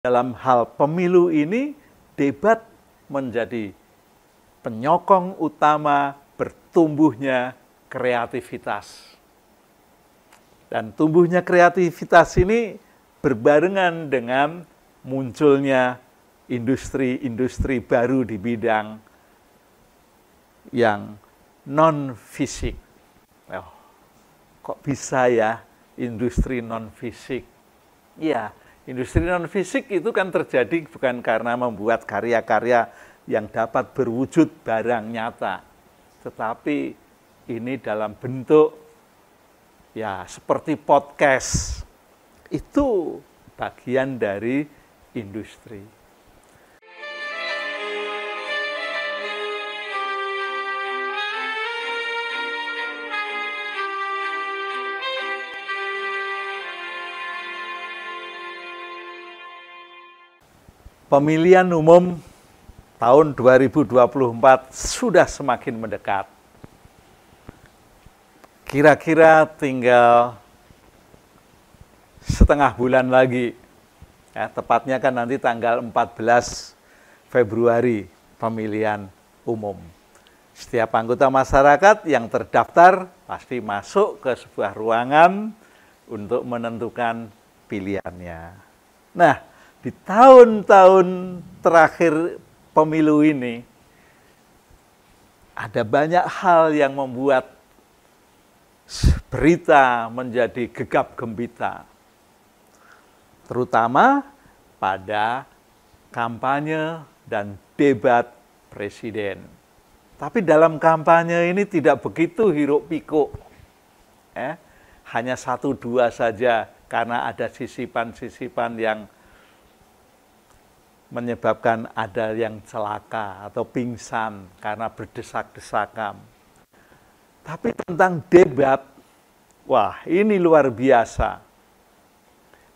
Dalam hal pemilu ini, debat menjadi penyokong utama bertumbuhnya kreativitas. Dan tumbuhnya kreativitas ini berbarengan dengan munculnya industri-industri baru di bidang yang non-fisik. Oh, kok bisa ya industri non-fisik? Iya, industri non-fisik itu kan terjadi bukan karena membuat karya-karya yang dapat berwujud barang nyata, tetapi ini dalam bentuk ya seperti podcast. Itu bagian dari industri. Pemilihan umum tahun 2024 sudah semakin mendekat. Kira-kira tinggal setengah bulan lagi. Ya, tepatnya kan nanti tanggal 14 Februari pemilihan umum. Setiap anggota masyarakat yang terdaftar pasti masuk ke sebuah ruangan untuk menentukan pilihannya. Nah, di tahun-tahun terakhir pemilu ini, ada banyak hal yang membuat berita menjadi gegap gempita. Terutama pada kampanye dan debat presiden. Tapi dalam kampanye ini tidak begitu hiruk pikuk. Hanya 1-2 saja karena ada sisipan-sisipan yang menyebabkan ada yang celaka atau pingsan karena berdesak-desakan. Tapi tentang debat, wah ini luar biasa.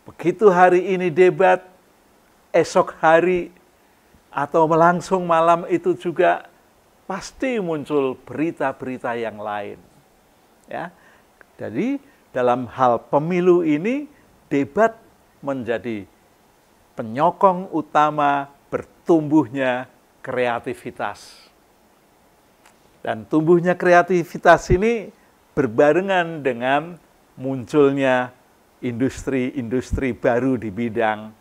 Begitu hari ini debat, esok hari atau langsung malam itu juga pasti muncul berita-berita yang lain. Ya, jadi dalam hal pemilu ini, debat menjadi penyokong utama bertumbuhnya kreativitas. Dan tumbuhnya kreativitas ini berbarengan dengan munculnya industri-industri baru di bidang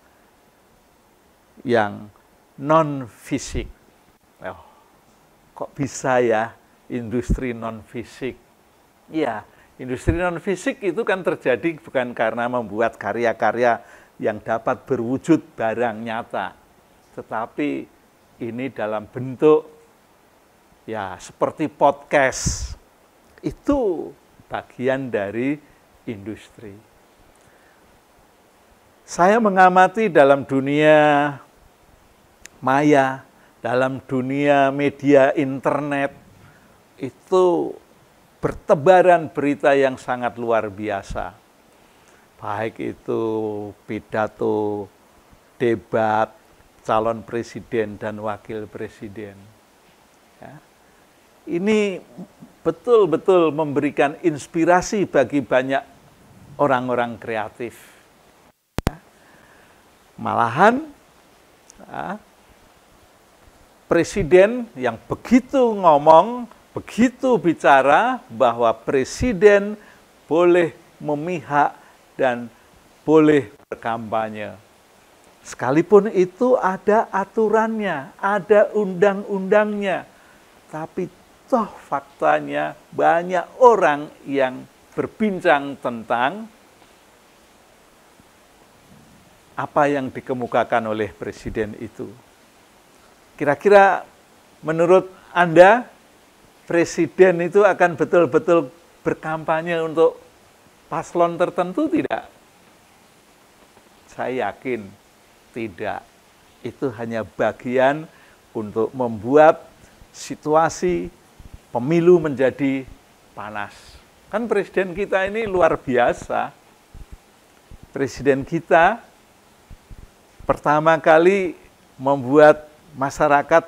yang non-fisik. Oh, kok bisa ya industri non-fisik? Iya, industri non-fisik itu kan terjadi bukan karena membuat karya-karya yang dapat berwujud barang nyata, tetapi ini dalam bentuk ya seperti podcast. Itu bagian dari industri. Saya mengamati dalam dunia maya, dalam dunia media internet, itu bertebaran berita yang sangat luar biasa. Baik itu pidato, debat, calon presiden dan wakil presiden. Ya. Ini betul-betul memberikan inspirasi bagi banyak orang-orang kreatif. Ya. Malahan, ya, presiden yang begitu ngomong, begitu bicara bahwa presiden boleh memihak dan boleh berkampanye. Sekalipun itu ada aturannya, ada undang-undangnya. Tapi toh faktanya banyak orang yang berbincang tentang apa yang dikemukakan oleh presiden itu. Kira-kira menurut Anda, presiden itu akan betul-betul berkampanye untuk paslon tertentu tidak? Saya yakin tidak. Itu hanya bagian untuk membuat situasi pemilu menjadi panas. Kan presiden kita ini luar biasa. Presiden kita pertama kali membuat masyarakat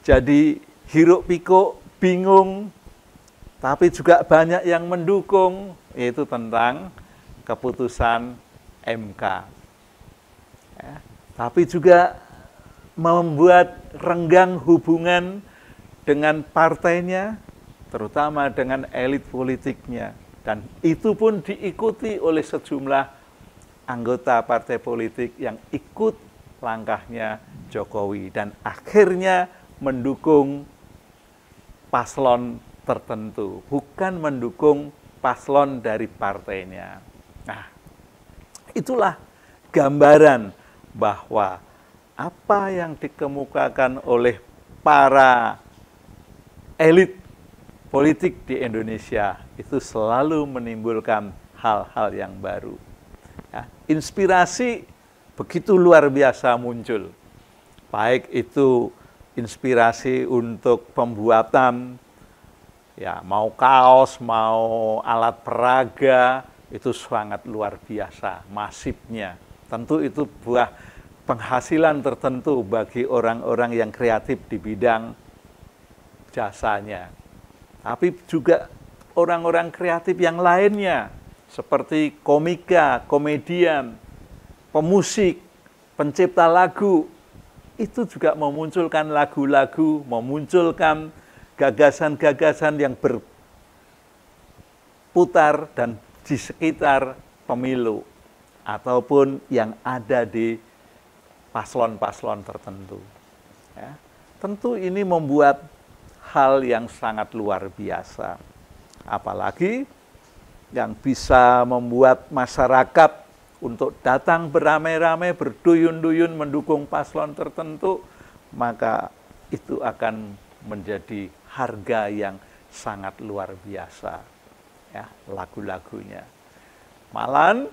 jadi hiruk pikuk, bingung, tapi juga banyak yang mendukung, yaitu tentang keputusan MK. Ya. tapi juga membuat renggang hubungan dengan partainya, terutama dengan elit politiknya. Dan itu pun diikuti oleh sejumlah anggota partai politik yang ikut langkahnya Jokowi dan akhirnya mendukung paslon tertentu, bukan mendukung paslon dari partainya. Nah, itulah gambaran bahwa apa yang dikemukakan oleh para elit politik di Indonesia itu selalu menimbulkan hal-hal yang baru. Ya, inspirasi begitu luar biasa muncul. Baik itu inspirasi untuk pembuatan, ya mau kaos, mau alat peraga, itu sangat luar biasa, masifnya. Tentu itu buah penghasilan tertentu bagi orang-orang yang kreatif di bidang jasanya. Tapi juga orang-orang kreatif yang lainnya, seperti komika, komedian, pemusik, pencipta lagu, itu juga memunculkan lagu-lagu, memunculkan gagasan-gagasan yang berputar dan di sekitar pemilu, ataupun yang ada di paslon-paslon tertentu. Ya, tentu ini membuat hal yang sangat luar biasa. Apalagi yang bisa membuat masyarakat untuk datang beramai-ramai, berduyun-duyun mendukung paslon tertentu, maka itu akan menjadi harga yang sangat luar biasa. Ya, lagu-lagunya. Malahan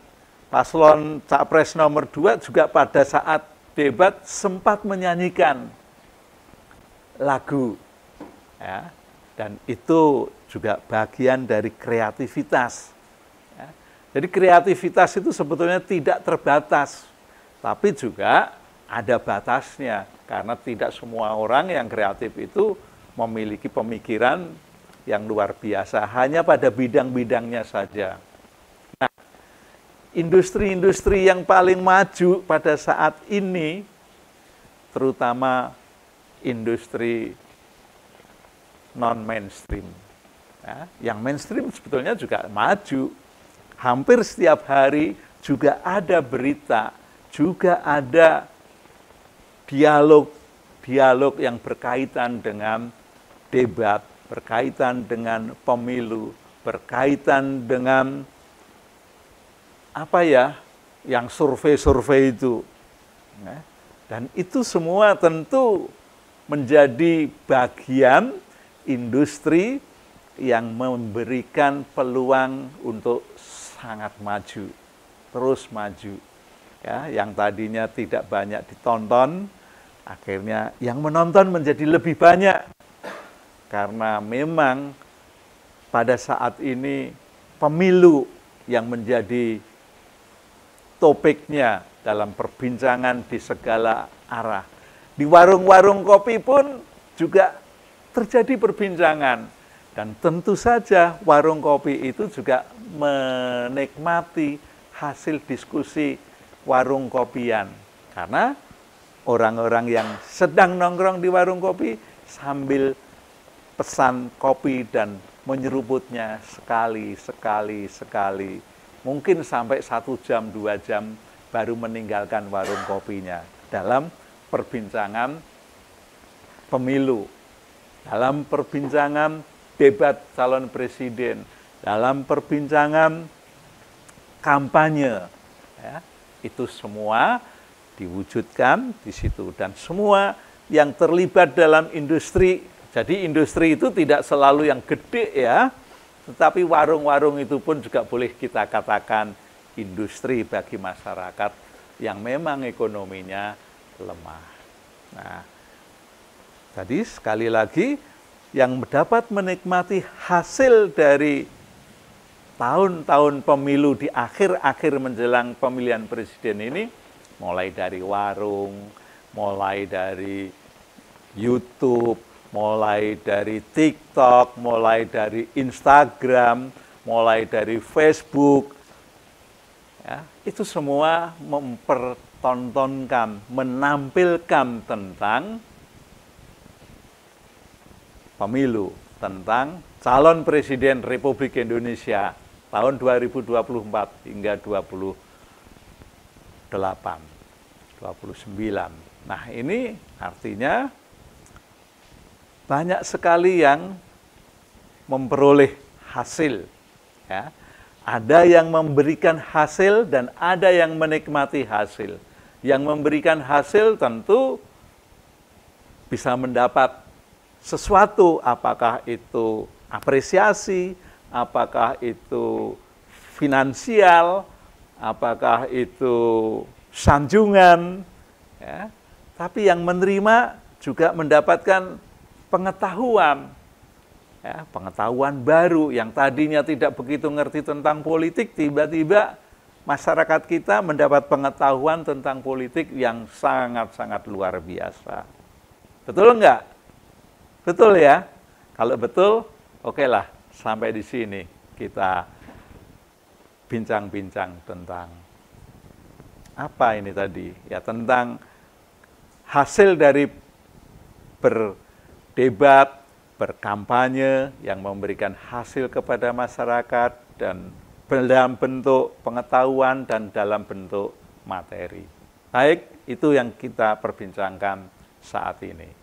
paslon Capres nomor 2 juga pada saat debat sempat menyanyikan lagu. Ya, dan itu juga bagian dari kreativitas. Ya, jadi kreativitas itu sebetulnya tidak terbatas, tapi juga ada batasnya, karena tidak semua orang yang kreatif itu memiliki pemikiran yang luar biasa, hanya pada bidang-bidangnya saja. Nah, industri-industri yang paling maju pada saat ini, terutama industri non-mainstream. Ya, yang mainstream sebetulnya juga maju. Hampir setiap hari juga ada berita, juga ada dialog yang berkaitan dengan debat, berkaitan dengan pemilu, berkaitan dengan apa ya, yang survei-survei itu. Ya, dan itu semua tentu menjadi bagian industri yang memberikan peluang untuk sangat maju, terus maju. Ya, yang tadinya tidak banyak ditonton, akhirnya yang menonton menjadi lebih banyak. Karena memang pada saat ini pemilu yang menjadi topiknya dalam perbincangan di segala arah. Di warung-warung kopi pun juga terjadi perbincangan, dan tentu saja warung kopi itu juga menikmati hasil diskusi warung kopian, karena orang-orang yang sedang nongkrong di warung kopi sambil pesan kopi dan menyeruputnya sekali, mungkin sampai 1 jam, 2 jam baru meninggalkan warung kopinya dalam perbincangan pemilu, dalam perbincangan debat calon presiden, dalam perbincangan kampanye. Ya, itu semua diwujudkan di situ, dan semua yang terlibat dalam industri. Jadi industri itu tidak selalu yang gede ya, tetapi warung-warung itu pun juga boleh kita katakan industri bagi masyarakat yang memang ekonominya lemah. Nah, jadi sekali lagi, yang dapat menikmati hasil dari tahun-tahun pemilu di akhir-akhir menjelang pemilihan presiden ini, mulai dari warung, mulai dari YouTube, mulai dari TikTok, mulai dari Instagram, mulai dari Facebook, ya, itu semua tontonkan, menampilkan tentang pemilu, tentang calon presiden Republik Indonesia tahun 2024 hingga 28, 29. Nah, ini artinya banyak sekali yang memperoleh hasil. Ya. Ada yang memberikan hasil dan ada yang menikmati hasil. Yang memberikan hasil tentu bisa mendapat sesuatu, apakah itu apresiasi, apakah itu finansial, apakah itu sanjungan, ya. Tapi yang menerima juga mendapatkan pengetahuan, ya, pengetahuan baru yang tadinya tidak begitu ngerti tentang politik, tiba-tiba masyarakat kita mendapat pengetahuan tentang politik yang sangat-sangat luar biasa. Betul enggak? Betul ya? Kalau betul, oke lah, sampai di sini kita bincang-bincang tentang apa ini tadi? Ya, tentang hasil dari berdebat, berkampanye yang memberikan hasil kepada masyarakat dan dalam bentuk pengetahuan dan dalam bentuk materi. Baik, itu yang kita perbincangkan saat ini.